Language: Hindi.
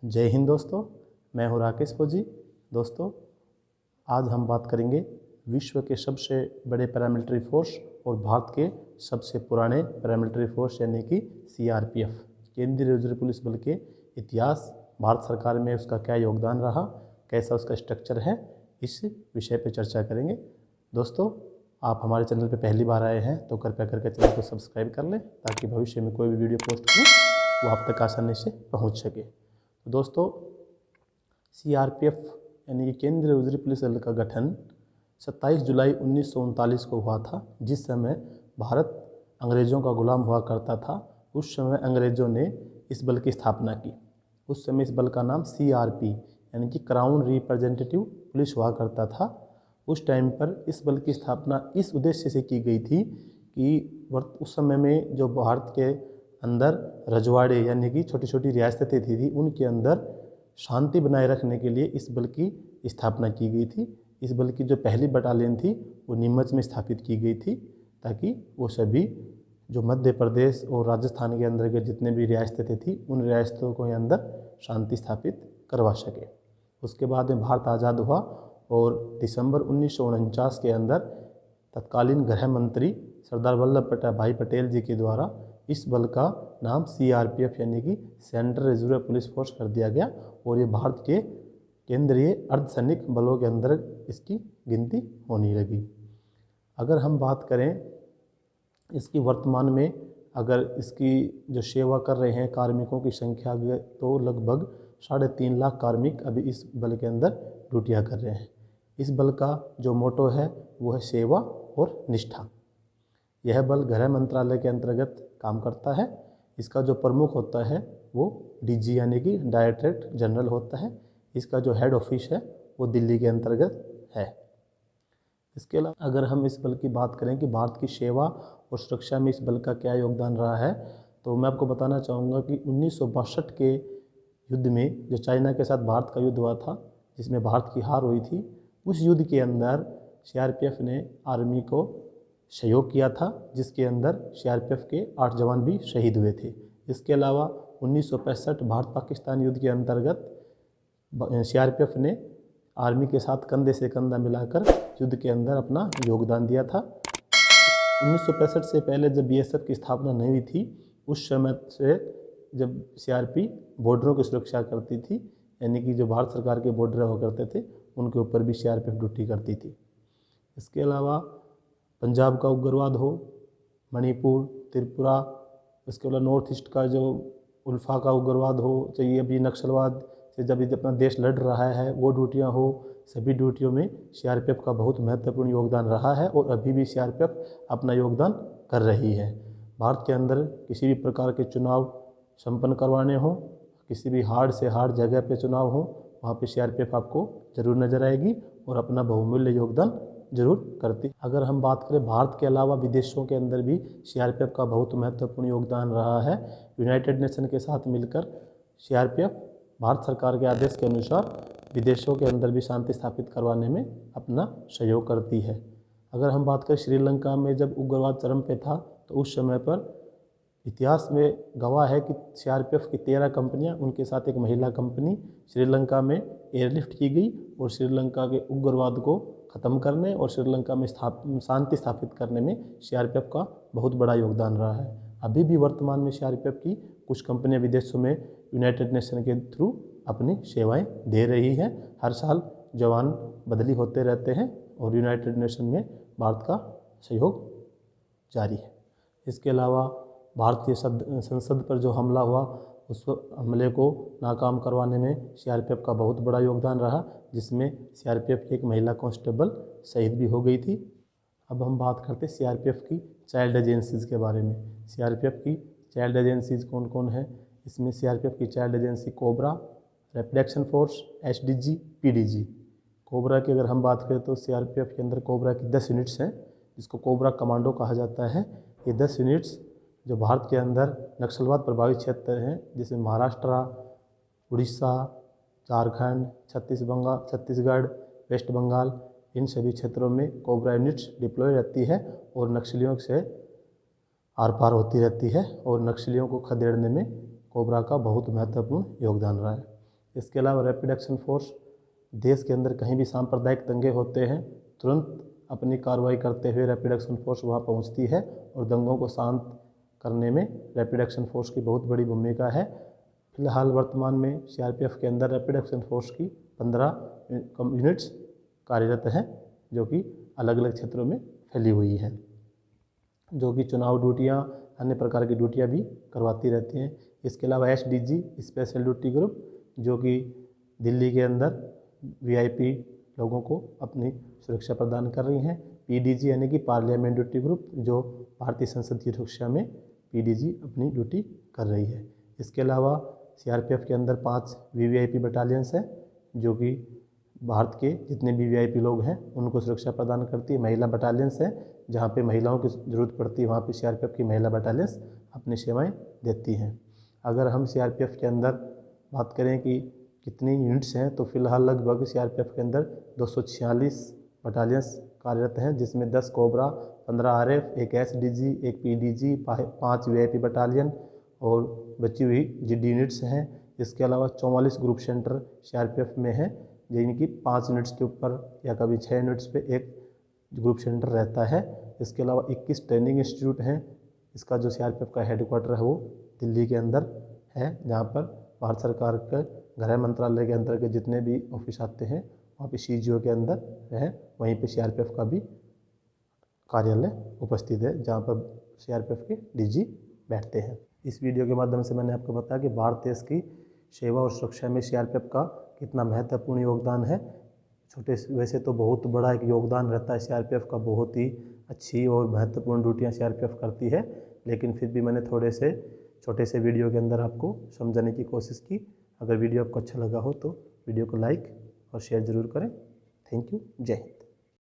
जय हिंद दोस्तों, मैं हूं राकेश फौजी। दोस्तों, आज हम बात करेंगे विश्व के सबसे बड़े पैरामिलिट्री फोर्स और भारत के सबसे पुराने पैरामिलिट्री फोर्स यानी कि सीआरपीएफ, केंद्रीय रिजर्व पुलिस बल के इतिहास, भारत सरकार में उसका क्या योगदान रहा, कैसा उसका स्ट्रक्चर है, इस विषय पर चर्चा करेंगे। दोस्तों, आप हमारे चैनल पर पहली बार आए हैं तो कृपया करके चैनल को सब्सक्राइब कर लें ताकि भविष्य में कोई भी वीडियो पोस्ट करूँ वो आप तक आसानी से पहुँच सके। तो दोस्तों, सीआरपीएफ यानी कि केंद्रीय रिजर्व पुलिस बल का गठन 27 जुलाई 1939 को हुआ था। जिस समय भारत अंग्रेज़ों का गुलाम हुआ करता था, उस समय अंग्रेज़ों ने इस बल की स्थापना की। उस समय इस बल का नाम सीआरपी यानी कि क्राउन रिप्रेजेंटेटिव पुलिस हुआ करता था। उस टाइम पर इस बल की स्थापना इस उद्देश्य से की गई थी कि उस समय में जो भारत के अंदर रजवाड़े यानी कि छोटी छोटी रियासतें थी, उनके अंदर शांति बनाए रखने के लिए इस बल की स्थापना की गई थी। इस बल की जो पहली बटालियन थी वो नीमच में स्थापित की गई थी ताकि वो सभी जो मध्य प्रदेश और राजस्थान के अंदर के जितने भी रियासतें थी उन रियासतों को अंदर शांति स्थापित करवा सके। उसके बाद में भारत आज़ाद हुआ और दिसंबर 1949 के अंदर तत्कालीन गृह मंत्री सरदार वल्लभ भाई पटेल जी के द्वारा इस बल का नाम सीआरपीएफ यानी कि सेंट्रल रिजर्व पुलिस फोर्स कर दिया गया और ये भारत के केंद्रीय अर्धसैनिक बलों के अंदर इसकी गिनती होने लगी। अगर हम बात करें इसकी वर्तमान में, अगर इसकी जो सेवा कर रहे हैं कार्मिकों की संख्या तो लगभग 3.5 लाख कार्मिक अभी इस बल के अंदर ड्यूटियाँ कर रहे हैं। इस बल का जो मोटो है वो है सेवा और निष्ठा। यह बल गृह मंत्रालय के अंतर्गत काम करता है। इसका जो प्रमुख होता है वो डीजी यानी कि डायरेक्टरेट जनरल होता है। इसका जो हेड ऑफिस है वो दिल्ली के अंतर्गत है। इसके अलावा अगर हम इस बल की बात करें कि भारत की सेवा और सुरक्षा में इस बल का क्या योगदान रहा है, तो मैं आपको बताना चाहूँगा कि 1962 के युद्ध में जो चाइना के साथ भारत का युद्ध हुआ था, जिसमें भारत की हार हुई थी, उस युद्ध के अंदर सीआरपीएफ ने आर्मी को सहयोग किया था, जिसके अंदर सीआरपीएफ के 8 जवान भी शहीद हुए थे। इसके अलावा 1965 भारत पाकिस्तान युद्ध के अंतर्गत सीआरपीएफ ने आर्मी के साथ कंधे से कंधा मिलाकर युद्ध के अंदर अपना योगदान दिया था। 1965 से पहले जब बीएसएफ की स्थापना नहीं हुई थी, उस समय से जब सीआरपी बॉर्डरों की सुरक्षा करती थी, यानी कि जो भारत सरकार के बॉर्डर हुआ करते थे उनके ऊपर भी सीआरपीएफ ड्यूटी करती थी। इसके अलावा पंजाब का उग्रवाद हो, मणिपुर, त्रिपुरा, इसके अलावा नॉर्थ ईस्ट का जो उल्फा का उग्रवाद हो, चाहिए अभी नक्सलवाद से जब अपना देश लड़ रहा है वो ड्यूटियाँ हो, सभी ड्यूटियों में सीआरपीएफ का बहुत महत्वपूर्ण योगदान रहा है और अभी भी सीआरपीएफ अपना योगदान कर रही है। भारत के अंदर किसी भी प्रकार के चुनाव संपन्न करवाने हो, किसी भी हार्ड से हार्ड जगह पे चुनाव हो, वहाँ पे सीआरपीएफ आपको ज़रूर नज़र आएगी और अपना बहुमूल्य योगदान जरूर करती। अगर हम बात करें भारत के अलावा विदेशों के अंदर भी सीआरपीएफ का बहुत महत्वपूर्ण योगदान रहा है। यूनाइटेड नेशन के साथ मिलकर सीआरपीएफ भारत सरकार के आदेश के अनुसार विदेशों के अंदर भी शांति स्थापित करवाने में अपना सहयोग करती है। अगर हम बात करें श्रीलंका में जब उग्रवाद चरम पे था, तो उस समय पर इतिहास में गवाह है कि सीआरपीएफ की 13 कंपनियां, उनके साथ एक महिला कंपनी श्रीलंका में एयरलिफ्ट की गई और श्रीलंका के उग्रवाद को ख़त्म करने और श्रीलंका में शांति स्थापित करने में सीआरपीएफ का बहुत बड़ा योगदान रहा है। अभी भी वर्तमान में सीआरपीएफ की कुछ कंपनियां विदेशों में यूनाइटेड नेशन के थ्रू अपनी सेवाएं दे रही हैं। हर साल जवान बदली होते रहते हैं और यूनाइटेड नेशन में भारत का सहयोग जारी है। इसके अलावा भारतीय संसद पर जो हमला हुआ, उस हमले को नाकाम करवाने में सीआरपीएफ का बहुत बड़ा योगदान रहा, जिसमें सीआरपीएफ की एक महिला कांस्टेबल शहीद भी हो गई थी। अब हम बात करते हैं सीआरपीएफ की चाइल्ड एजेंसीज़ के बारे में। सीआरपीएफ की चाइल्ड एजेंसीज़ कौन कौन है? इसमें सीआरपीएफ की child agency cobra, rapid action force, SDG, PDG. Cobra की अगर हम बात करें तो सीआरपीएफ के अंदर कोबरा की 10 यूनिट्स हैं, जिसको कोबरा कमांडो कहा जाता है। ये 10 यूनिट्स जो भारत के अंदर नक्सलवाद प्रभावित क्षेत्र हैं, जिसमें महाराष्ट्र, उड़ीसा, झारखंड, छत्तीसगढ़, वेस्ट बंगाल, इन सभी क्षेत्रों में कोबरा यूनिट्स डिप्लॉय रहती है और नक्सलियों से आर पार होती रहती है और नक्सलियों को खदेड़ने में कोबरा का बहुत महत्वपूर्ण योगदान रहा है। इसके अलावा रैपिड एक्शन फोर्स देश के अंदर कहीं भी सांप्रदायिक दंगे होते हैं, तुरंत अपनी कार्रवाई करते हुए रैपिड एक्शन फोर्स वहाँ पहुँचती है और दंगों को शांत करने में रैपिड एक्शन फोर्स की बहुत बड़ी भूमिका है। फिलहाल वर्तमान में सीआरपीएफ के अंदर रैपिड एक्शन फोर्स की 15 यूनिट्स कार्यरत हैं, जो कि अलग अलग क्षेत्रों में फैली हुई हैं, जो कि चुनाव ड्यूटियाँ, अन्य प्रकार की ड्यूटियाँ भी करवाती रहती हैं। इसके अलावा एसडीजी स्पेशल ड्यूटी ग्रुप, जो कि दिल्ली के अंदर वीआईपी लोगों को अपनी सुरक्षा प्रदान कर रही हैं। पीडीजी यानी कि पार्लियामेंट ड्यूटी ग्रुप, जो भारतीय संसद की सुरक्षा में पीडीजी अपनी ड्यूटी कर रही है। इसके अलावा सीआरपीएफ के अंदर 5 वीवीआईपी बटालियंस हैं, जो कि भारत के जितने भी वीआईपी लोग हैं उनको सुरक्षा प्रदान करती है। महिला बटालियंस है, जहाँ पे महिलाओं की ज़रूरत पड़ती है वहाँ पे सीआरपीएफ की महिला बटालियंस अपनी सेवाएं देती हैं। अगर हम सीआरपीएफ के अंदर बात करें कि कितनी यूनिट्स हैं, तो फिलहाल लगभग सीआरपीएफ के अंदर 246 बटालियंस कार्यरत हैं, जिसमें 10 कोबरा, 15 आरएफ, एक एसडीजी, एक पीडीजी, 5 वीआईपी बटालियन और बची हुई जीडी यूनिट्स हैं। इसके अलावा 44 ग्रुप सेंटर सीआरपीएफ में हैं, जिनकी 5 यूनिट्स के ऊपर या कभी 6 यूनिट्स पे एक ग्रुप सेंटर रहता है। इसके अलावा 21 ट्रेनिंग इंस्टीट्यूट हैं। इसका जो सीआरपीएफ का हेडक्वार्टर है वो दिल्ली के अंदर है, जहाँ पर भारत सरकार के गृह मंत्रालय के अंतर्गत जितने भी ऑफिस आते हैं वहाँ पे सीजीओ के अंदर है। वहीं पे सीआरपीएफ का भी कार्यालय उपस्थित है, जहाँ पर सीआरपीएफ के डीजी बैठते हैं। इस वीडियो के माध्यम से मैंने आपको बताया कि भारत देश की सेवा और सुरक्षा में सीआरपीएफ का कितना महत्वपूर्ण योगदान है। छोटे वैसे तो बहुत बड़ा एक योगदान रहता है सीआरपीएफ का, बहुत ही अच्छी और महत्वपूर्ण ड्यूटियाँ सीआरपीएफ करती है, लेकिन फिर भी मैंने थोड़े से छोटे से वीडियो के अंदर आपको समझाने की कोशिश की। अगर वीडियो आपको अच्छा लगा हो तो वीडियो को लाइक और शेयर ज़रूर करें। Thank you. जय हिंद।